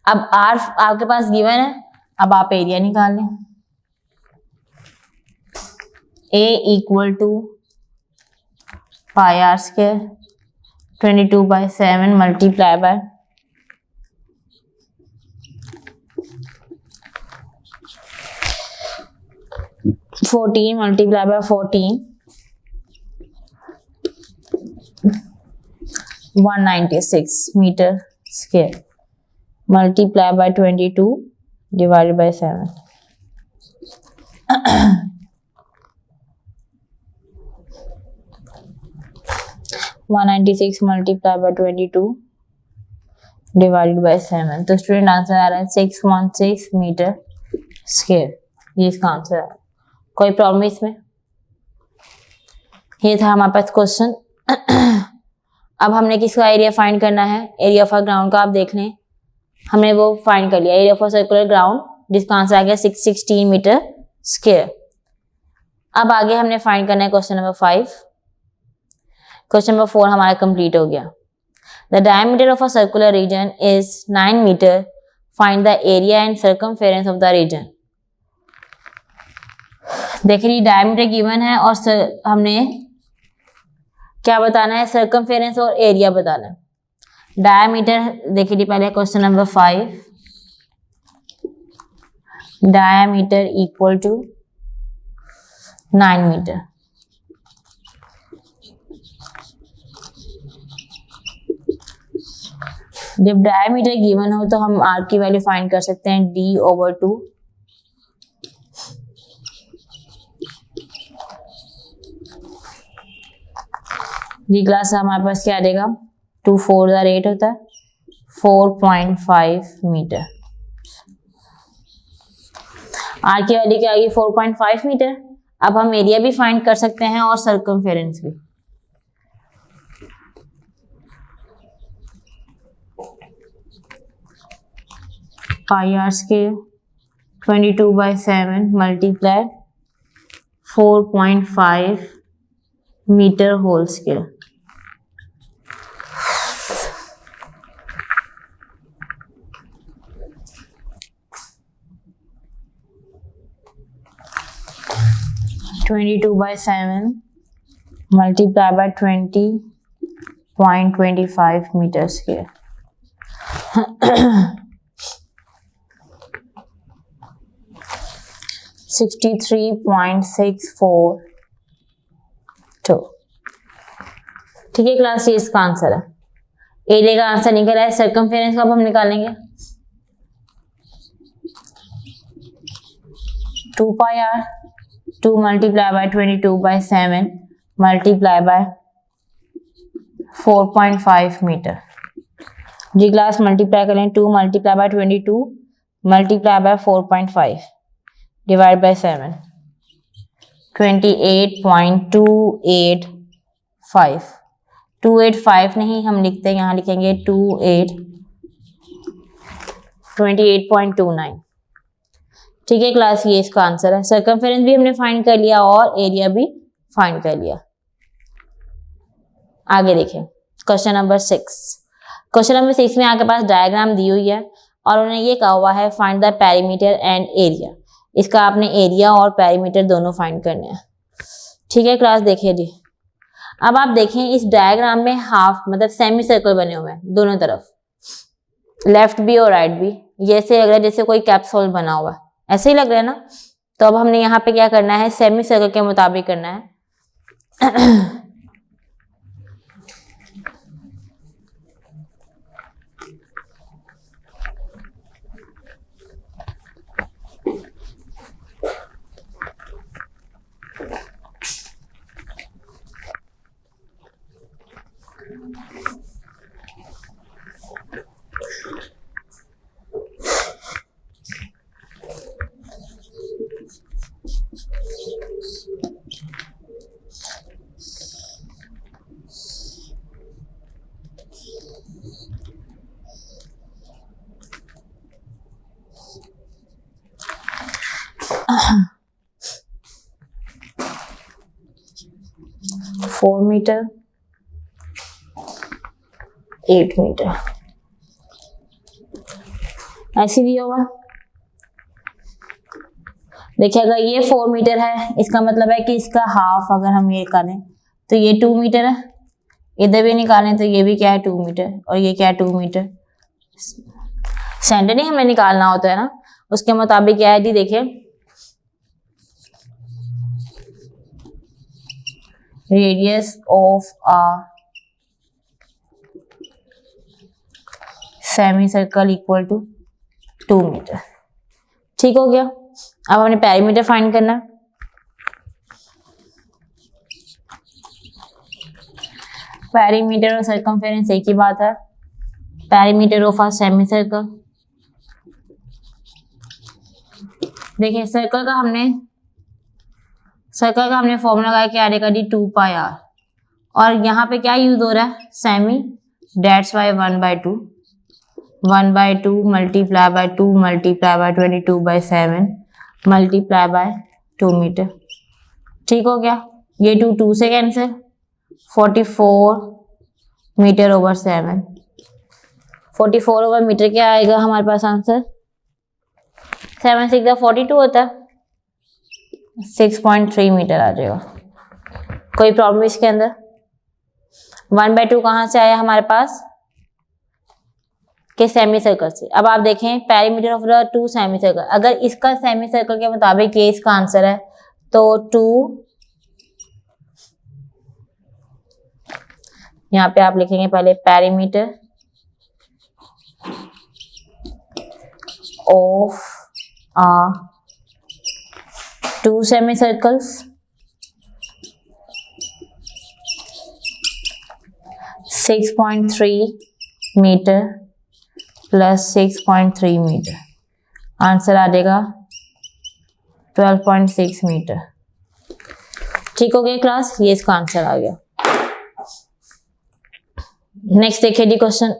अब r आपके पास गिवन है, अब आप एरिया निकाल लें. a equal to pi r square 22/7 multiply by 14 multiply by 14 196 metre square multiply by 22 divided by 7. One 196 multiply by 22 divided by 7. तो स्टूडेंट आंसर आ रहा है 616 मीटर स्क्वायर. ये इसका आंसर है. कोई प्रॉब्लम इसमें? ये था हमारे पास क्वेश्चन. अब हमने किसका एरिया फाइंड करना है? एरिया ऑफ अ ग्राउंड का. आप देख लें हमने वो फाइंड कर लिया, area of a circular ground, जिसका आंसर आ गया 616 मीटर स्क्वायर. अब आगे हमने फाइंड करना है क्वेश्चन नंबर 5. क्वेश्चन नंबर 4 हमारा कंप्लीट हो गया. The diameter of a circular region is 9 metre. Find the area and circumference of the region. देखिए डायमीटर गिवन है और हमने क्या बताना है? सर्कमफेरेंस और एरिया बताना है. डायमीटर देखिए पहले question number 5. Diameter equal to 9 metre. जब डायमीटर गिवन हो तो हम r की वैल्यू फाइंड कर सकते हैं d/2. जी क्लास हमारे पास क्या आ जाएगा? 2 4 का रेट होता है 4.5 मीटर. r की वैल्यू क्या आएगी? 4.5 मीटर. अब हम एरिया भी फाइंड कर सकते हैं और सर्कमफेरेंस भी. Pi r square 22/7 multiply 4.5 metre whole square. (22/7) multiplied by 20.25 meter square. 63.642. ठीक है क्लास, ये इसका आंसर है. एरिया का आंसर निकल आया। सर्कमफेरेंस का अब हम निकालेंगे 2 pi r, 2 multiply by 22/7 multiply by 4.5 metre. जी क्लास मल्टीप्लाई करें 2 multiply by 22 multiply by 4.5 divide by 7 28.285। 285 नहीं हम लिखते हैं, यहाँ लिखेंगे 28.29। ठीक है क्लास, ये इसका आंसर है। सर्कमफेरेंस भी हमने फाइंड कर लिया और एरिया भी फाइंड कर लिया। आगे देखें क्वेश्चन नंबर 6। क्वेश्चन नंबर 6 में आपके पास डायग्राम दी हुई है और उन्होंने ये कहा हुआ है find the perimeter and area. इसका आपने एरिया और पेरीमीटर दोनों फाइंड करने हैं। ठीक है क्लास, देखिए जी। अब आप देखें इस डायग्राम में हाफ मतलब सेमी सर्कल बने हुए हैं दोनों तरफ, लेफ्ट भी और राइट भी। जैसे लग रहा है जैसे कोई कैप्सूल बना हुआ है, ऐसे ही लग रहा है ना। तो अब हमने यहाँ पे क्या करना है, सेमी सर्कल के मुताबिक करना है। 4 मीटर 8 मीटर ऐसे दिया हुआ। देखिए अगर ये 4 मीटर है, इसका मतलब है कि इसका हाफ अगर हम ये निकालें तो ये 2 मीटर है। इधर भी निकालें तो ये भी क्या है 2 मीटर और ये क्या है 2 मीटर। सेंटर नहीं हमें निकालना होता है ना, उसके मुताबिक क्या है जी। देखिए radius of a semicircle equal to 2 metre. ठीक हो गया। अब हमने पेरीमीटर फाइंड करना है। पेरीमीटर और सर्कमफेरेंस एक ही बात है। Perimeter of a semi circle, देखिए सर्कल का हमने फॉर्मूला लगाया क्या आएगा डी 2 पाई r, और यहाँ पे क्या यूज हो रहा है semi, that's why 1/2 multiply by 2 multiply by 22/7 multiply by 2 metre. ठीक हो गया। ये 2 से cancel, 44 metre over 7। 44 over metre क्या आएगा हमारे पास आंसर, 7 6 42 होता है, 6.3 मीटर आ जाएगा। कोई प्रॉब्लम इसके अंदर। 1/2 कहाँ से आया हमारे पास के सेमी सर्कल से। अब आप देखें perimeter of the 2 semi circle, अगर इसका सेमी सर्कल के मुताबिक ये इसका आंसर है तो 2, यहाँ पे आप लिखेंगे पहले perimeter of 2 semicircles 6.3 metre plus 6.3 metre, answer आ जाएगा 12.6 मीटर। ठीक हो गया क्लास, ये इसका आंसर आ गया। नेक्स्ट देखिए जी क्वेश्चन।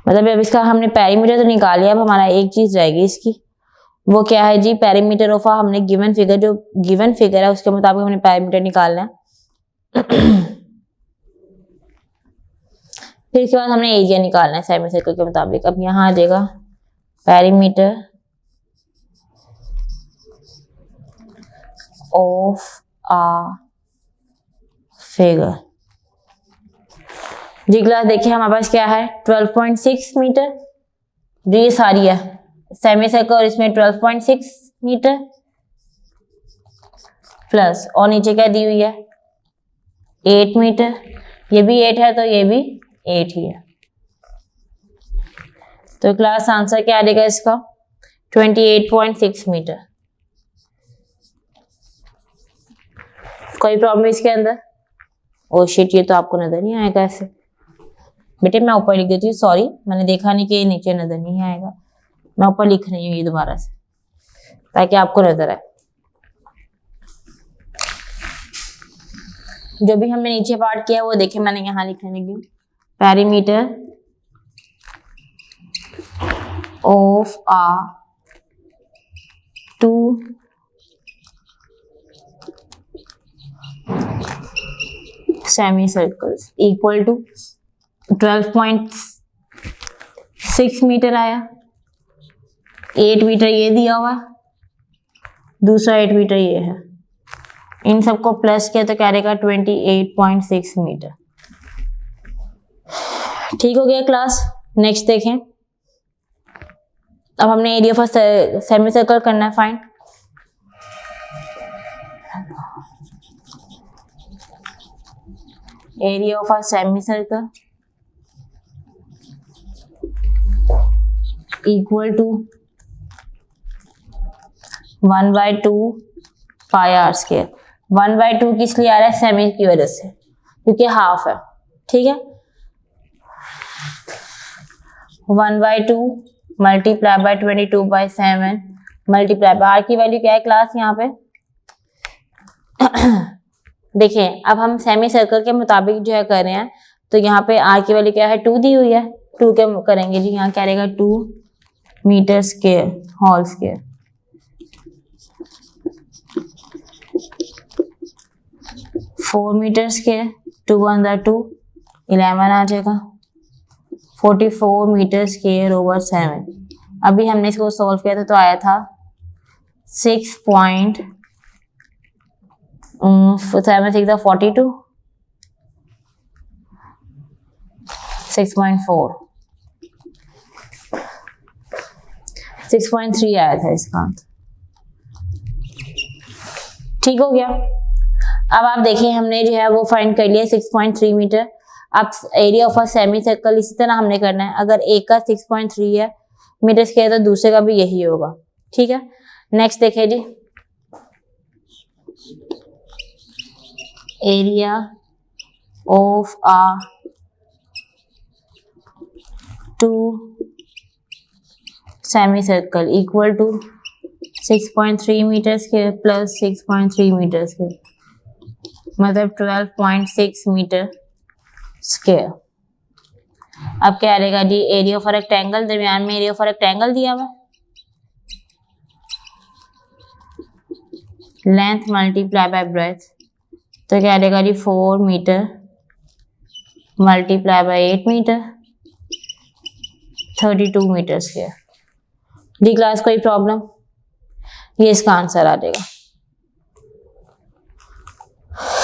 मतलब अब इसका हमने पेरीमीटर तो निकाल लिया, अब हमारा एक चीज रहेगी इसकी, वो क्या है जी पेरीमीटर ऑफ हमने गिवन फिगर, जो गिवन फिगर है उसके मुताबिक हमने पेरीमीटर निकालना है। फिर इसके बाद हमने एरिया निकालना है सेमी सर्कल के मुताबिक। अब यहाँ आ जाएगा पेरीमीटर ऑफ अ फिगर। जी क्लास देखिए हमारे पास क्या है 12.6 मीटर, जो ये सारी है सेमी सर्कल, और इसमें 12.6 मीटर प्लस और नीचे क्या दी हुई है 8 मीटर ये भी 8 है तो ये भी 8 ही है। तो क्लास आंसर क्या आ जाएगा इसका? 28.6 मीटर। कोई प्रॉब्लम इसके अंदर? ओ शिट, ये तो आपको नजर नहीं आएगा ऐसे। बेटे मैं ऊपर लिख देती हूँ, सॉरी, मैंने देखा नहीं कि ये नीचे नजर नहीं आएगा। मैं ऊपर लिख रही हूँ ये दोबारा से ताकि आपको नजर आए। जो भी हमने नीचे पार्ट किया वो देखे, मैंने यहाँ लिखने लगी हूँ। Perimeter of a two semicircles equal to 12.6 metre आया। 8 मीटर ये दिया हुआ, दूसरा 8 मीटर ये है। इन सबको प्लस किया तो क्या रहेगा? 28.6 मीटर। ठीक हो गया क्लास। नेक्स्ट देखें, अब हमने एरिया फॉर सेमी सर्कल करना है find. Area of a semicircle equal to 1/2 pi are square. 1/2 किस लिए आ रहा है? सेमी की वजह से, क्योंकि हाफ है। ठीक है, 1/2 multiply by 22/7 multiply by r की वैल्यू क्या है क्लास यहाँ पे? देखिए अब हम सेमी सर्कल के मुताबिक जो है कर रहे हैं, तो यहाँ पे आर की वैल्यू क्या है? 2 दी हुई है। 2 के करेंगे जी, यहाँ क्या रहेगा? 2 metre square whole square. 4 metre square, 2 × 2 11 आ जाएगा। 44 मीटर स्क्वायर ओवर 7। अभी हमने इसको सॉल्व किया था तो आया था 6.7 6 42 6.4 6.3 आया था इसका आंसर। ठीक हो गया। अब आप देखिए हमने जो है वो फाइंड कर लिया 6.3 मीटर। अब area of a semi circle इसी तरह हमने करना है। अगर एक का 6.3 है मीटर स्क्वायर तो दूसरे का भी यही होगा। ठीक है, नेक्स्ट देखिए जी, area of a 2 semicircle equal to 6.3 metre square plus 6.3 metre square, मतलब 12.6 मीटर स्क्वायर। अब क्या रहेगा जी? एरिया ऑफ रेक्टेंगल, दरमियान में एरिया ऑफ रेक्टेंगल दिया हुआ, लेंथ मल्टीप्लाई बाय ब्रेथ, तो क्या रहेगा जी? 4 metre multiply by 8 metre 32 metre square. D class कोई प्रॉब्लम? ये इसका आंसर आ जाएगा।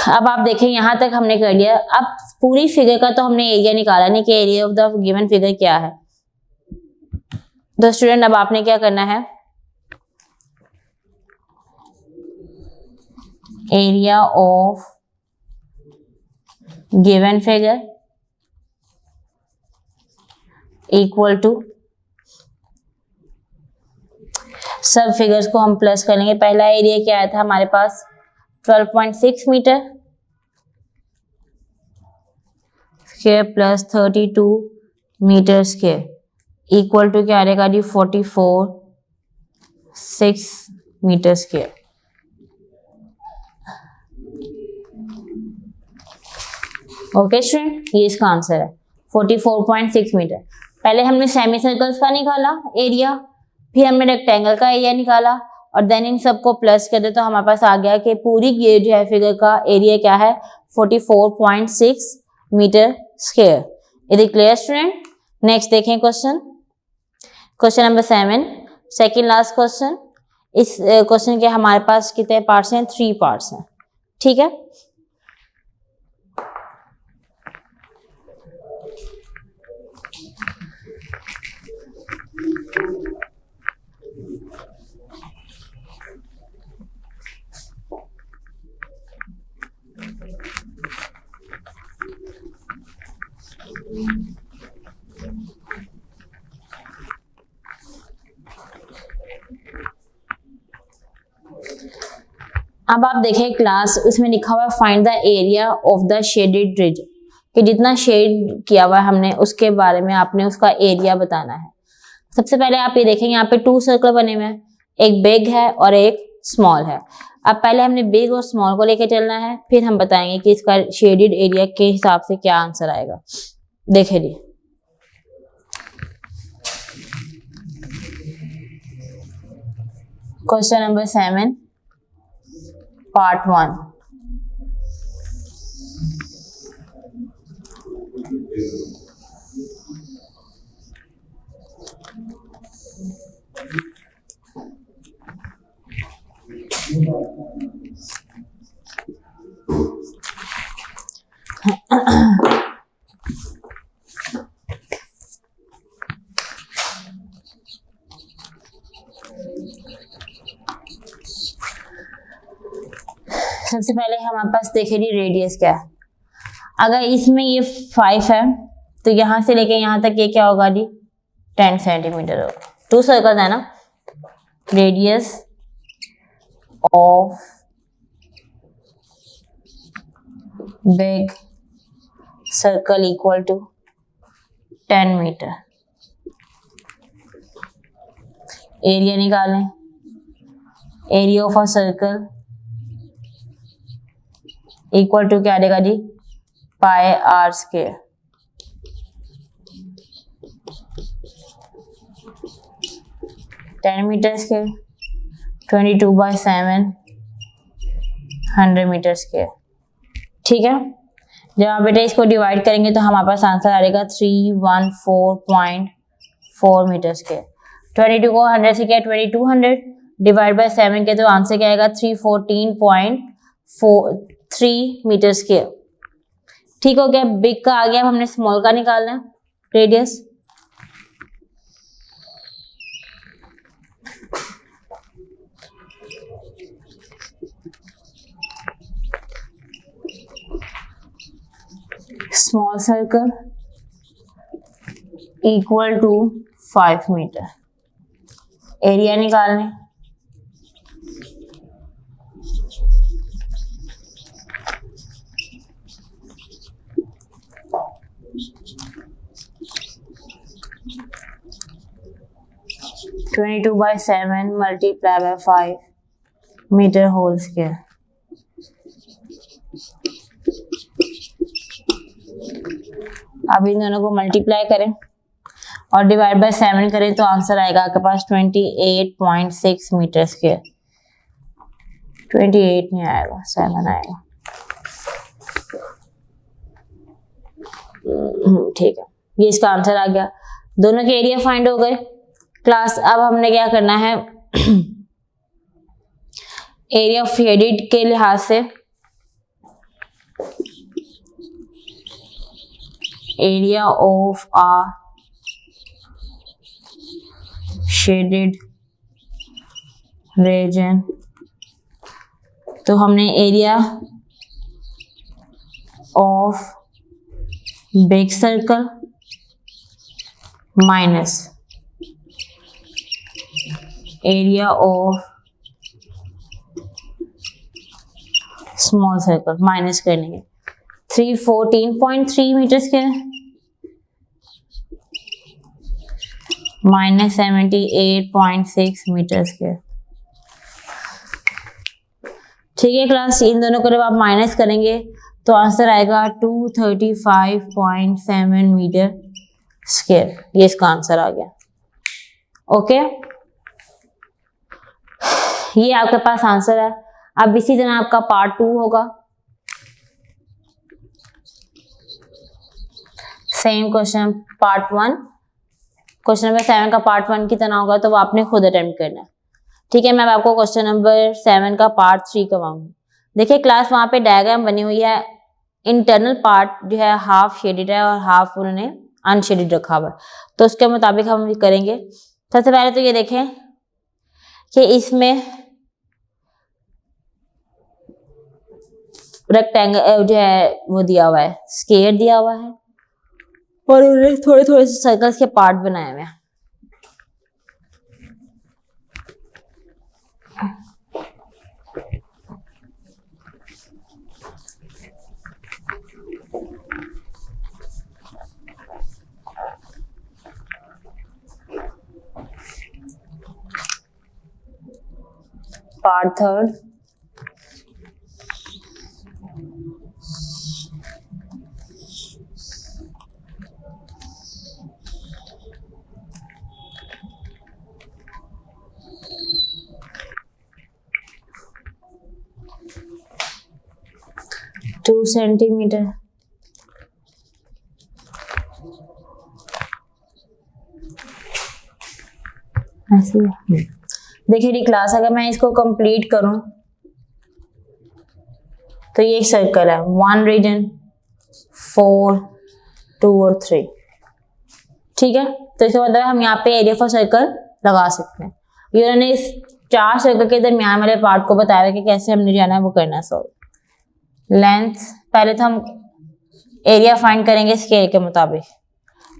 अब आप देखें यहां तक हमने कर लिया। अब पूरी फिगर का तो हमने एरिया निकाला नहीं कि area of the given figure क्या है। तो स्टूडेंट अब आपने क्या करना है? Area of given figure equal to, सब फिगर्स को हम प्लस कर लेंगे। पहला एरिया क्या आया था हमारे पास? 12.6 metre square plus 32 metre square equal to क्या आएगा जी? 44.6 मीटर स्क्वायर। ओके स्टूडेंट, ये इसका आंसर है 44.6 मीटर। पहले हमने सेमी सर्कल्स का निकाला एरिया, फिर हमने रेक्टेंगल का एरिया निकाला और देन इन सबको प्लस कर दे तो हमारे पास आ गया कि पूरी ये जो है फिगर का एरिया क्या है? 44.6 metre square. Is it clear student? Next देखें question number 7, second last question. इस क्वेश्चन के हमारे पास कितने पार्ट्स हैं? 3 पार्ट्स हैं। ठीक है, अब आप देखें क्लास, उसमें लिखा हुआ है find the area of the shaded region, कि जितना शेड किया हुआ है हमने उसके बारे में आपने उसका एरिया बताना है। सबसे पहले आप ये देखेंगे यहाँ पे 2 सर्कल बने हुए हैं, एक बिग है और एक स्मॉल है। अब पहले हमने बिग और स्मॉल को लेके चलना है, फिर हम बताएंगे कि इसका शेडेड एरिया के हिसाब से क्या आंसर आएगा। देखे जी, क्वेश्चन नंबर 7 पार्ट 1। सबसे पहले हमारे पास देखिए जी रेडियस क्या है। अगर इसमें ये 5 है तो यहां से लेके यहां तक ये क्या होगा जी 10 सेंटीमीटर होगा। 2 सर्कल है ना, radius of big circle equal to 10 metre. Area निकालें, area of a circle equal to क्या देगा जी pi are square. Ten metre square 22/7 100 metre square. ठीक है, जब आप बेटा इसको डिवाइड करेंगे तो हमारे पास आंसर आ जाएगा 314.4 मीटर स्क्वायर। 22 को 100 से क्या 2200 डिवाइड बाय 7 के तो आंसर क्या आएगा 314.43 मीटर स्क्वायर। ठीक हो गया, बिग का आ गया, अब हमने स्मॉल का निकालना है radius. Small circle equal to 5 metre. Area निकालने, twenty 22/7 multiply by 5 metre whole square. अब इन दोनों को मल्टीप्लाई करें और डिवाइड बाय 7 करें तो आंसर आएगा आपके पास 28.6 मीटर स्क्वायर। 28 नहीं आएगा, 7 आएगा। ठीक है, ये इसका आंसर आ गया। दोनों के एरिया फाइंड हो गए क्लास। अब हमने क्या करना है एरिया ऑफ शेडेड के लिहाज से area of a shaded region, तो हमने area of big circle minus area of small circle minus करेंगे 314.3 metre square minus 78.6 metre square. ठीक है क्लास, इन दोनों को जब आप माइनस करेंगे तो आंसर आएगा 235.7 मीटर स्क्वायर। ये इसका आंसर आ गया। ओके, ये आपके पास आंसर है। अब इसी तरह आपका पार्ट 2 होगा, same question part 1, question number 7 का पार्ट 1 की तरह होगा, तो वो आपने खुद अटेम्प्ट करना है। ठीक है, मैं आपको क्वेश्चन नंबर 7 का पार्ट 3 करवाऊंगी। देखिए क्लास, वहां पे डायग्राम बनी हुई है। इंटरनल पार्ट जो है हाफ शेडेड है और हाफ उन्होंने अनशेडेड रखा हुआ है, तो उसके मुताबिक हम करेंगे। सबसे पहले तो ये देखें कि इसमें रेक्टेंगल जो है वो दिया हुआ है, स्क्वायर दिया हुआ है और उन्होंने थोड़े थोड़े से सर्कल्स के पार्ट बनाए हुए हैं। Part third, two centimetre. ऐसे देखिए क्लास, अगर मैं इसको कंप्लीट करूं तो ये एक सर्कल है, 1 रीजन 4 2 और 3, ठीक है। तो इसका मतलब हम यहाँ पे एरिया फॉर सर्कल लगा सकते हैं। ये उन्होंने इस 4 सर्कल के दरमियान वाले पार्ट को बताया है कि कैसे हमने जाना है वो करना है सॉल्व। लेंथ, पहले तो हम एरिया फाइंड करेंगे स्केल के मुताबिक।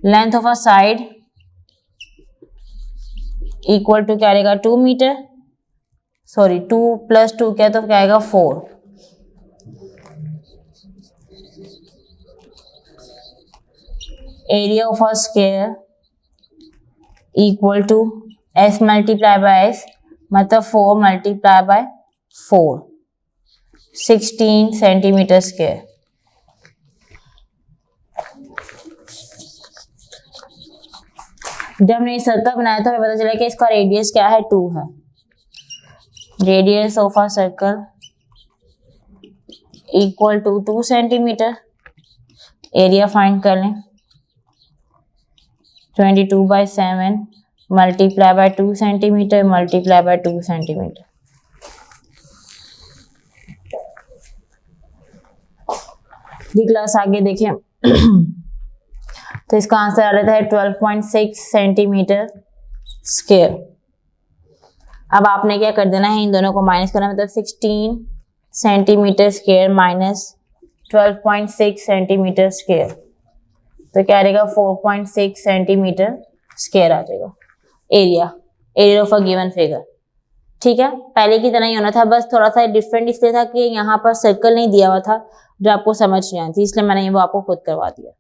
Length of a side equal to क्या आएगा 2 मीटर, सॉरी 2 + 2 क्या तो क्या आएगा 4। Area of a square equal to s multiply by s, मतलब 4 मल्टीप्लाई बाय 4, 16 सेंटीमीटर स्क्वायर। जब हमने सर्कल बनाया तो हमें पता चला कि इसका रेडियस क्या है 2 है। Radius of a circle equal to 2 centimetre. Area find कर लें, 22/7 multiply by 2 centimetre multiply by 2 centimetre. ये क्लास आगे देखें तो इसका आंसर आ रहा है 12.6 सेंटीमीटर स्क्वायर। अब आपने क्या कर देना है, इन दोनों को माइनस करना, मतलब 16 centimetre square minus 12.6 centimetre square, तो क्या रहेगा 4.6 सेंटीमीटर स्क्वायर आ जाएगा area of a given figure. ठीक है, पहले की तरह ही होना था, बस थोड़ा सा डिफरेंट इसलिए था कि यहाँ पर सर्कल नहीं दिया हुआ था जो आपको समझ नहीं आई थी, इसलिए मैंने वो आपको खुद करवा दिया।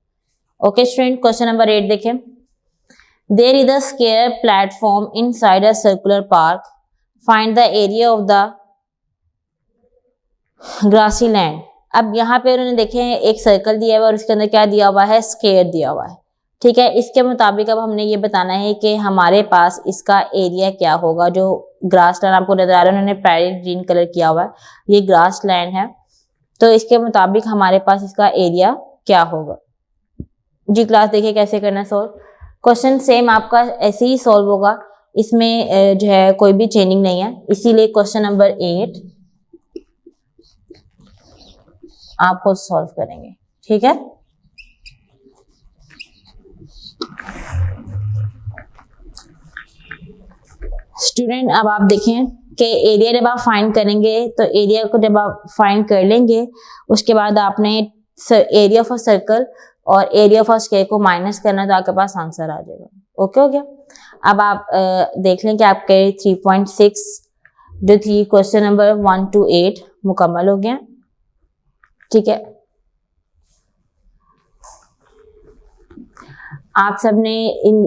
ओके स्टूडेंट, क्वेश्चन नंबर 8 देखें। There is a square platform inside a circular park, find the area of the grassy land. अब यहाँ पे उन्होंने देखे एक सर्कल दिया हुआ है और उसके अंदर क्या दिया हुआ है, स्क्वायर दिया हुआ है। ठीक है, इसके मुताबिक अब हमने ये बताना है कि हमारे पास इसका एरिया क्या होगा। जो ग्रास लैंड आपको नजर आ रहा है, उन्होंने पैरेट ग्रीन कलर किया हुआ है, ये ग्रास लैंड है, तो इसके मुताबिक हमारे पास इसका एरिया क्या होगा। जी क्लास देखिए कैसे करना सॉल्व। क्वेश्चन सेम आपका ऐसे ही सॉल्व होगा, इसमें जो है कोई भी चेंजिंग नहीं है, इसीलिए क्वेश्चन नंबर 8 आप खुद सॉल्व करेंगे। ठीक है, स्टूडेंट अब आप देखें कि एरिया जब आप फाइंड करेंगे तो एरिया को जब आप फाइंड कर लेंगे उसके बाद आपने एरिया ऑफ अ सर्कल और एरिया ऑफ अ स्क्वायर को माइनस करना, तो आपके पास आंसर आ जाएगा। ओके हो गया। अब आप देख लें कि आपके 3.6 जो थी क्वेश्चन नंबर 1 to 8 मुकम्मल हो गया। ठीक है, आप सबने इन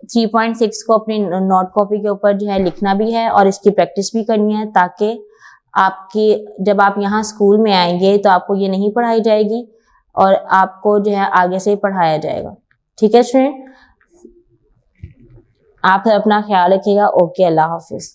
3.6 को अपनी नोट कॉपी के ऊपर जो है लिखना भी है और इसकी प्रैक्टिस भी करनी है, ताकि आपकी जब आप यहाँ स्कूल में आएंगे तो आपको ये नहीं पढ़ाई जाएगी और आपको जो है आगे से ही पढ़ाया जाएगा। ठीक है स्टूडेंट, आप अपना ख्याल रखिएगा। ओके, अल्लाह हाफिज।